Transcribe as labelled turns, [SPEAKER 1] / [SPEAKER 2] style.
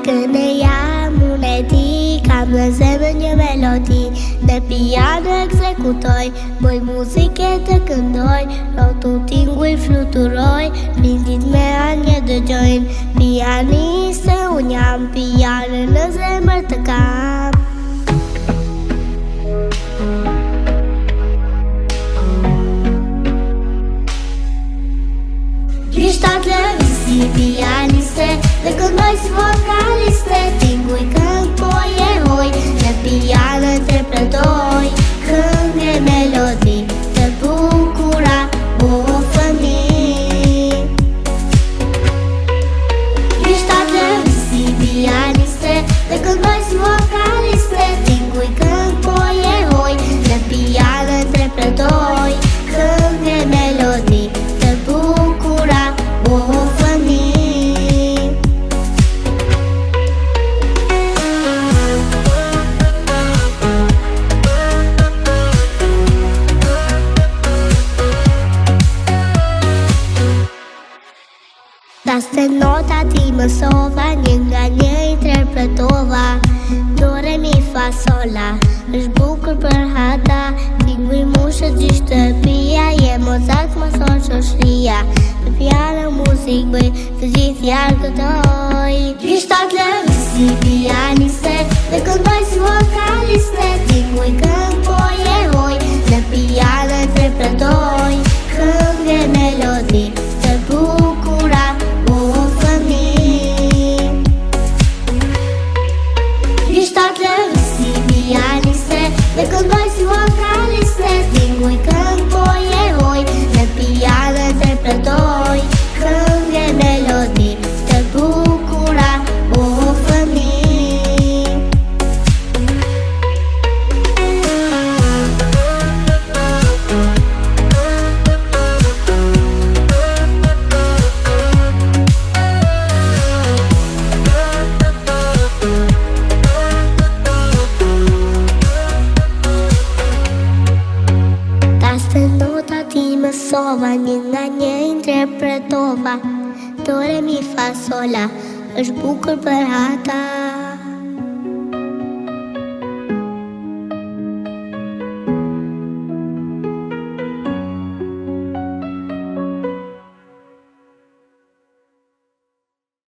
[SPEAKER 1] Këneja mun e ti, kam në zemër një melodi. Në piano ekzekutoj, bëj muzike të këndoj. Rotu tinguj fluturoj, rindit me anje dëgjojnë. Pianiste unë jam, piano në zemër të kam. Krishtat lëvisi pianiste, dhe këndoj si vokaliste. Tinguj këngë po jehoj, në piano interpretoj. Këngë e melodi të bukura, o fëmi. Krishtat lëvisi pianiste, dhe këndoj si vokaliste. Tinguj këngë po jehoj, në piano interpretoj. Këngë e melodi të bukura, o fëmi. Daste nota ti mësova, një nga një interpretova. Do re mi fa sola, është bukur për hata. Tinguj mushët gjithë shtëpia, je Mozart më thonë shoshria. Në piano muzik bëj, të gjithë jarë këtoj. Krishtat lëvisi pianiste, dhe këndoj si vokaliste. Tinguj këngë po jehoj, në piano interpretoj. Këngë e melodi të bukura, o fëmi. Krishtat lëvisi pianiste, dhe këndoj si vokaliste. Tinguj këngë po jehoj, në piano interpretoj. Këngë e melodi të bukura, o fëmi. Daste nota ti mësova, një nga një interpretova. Do re mi fa sola, është bukur për hata.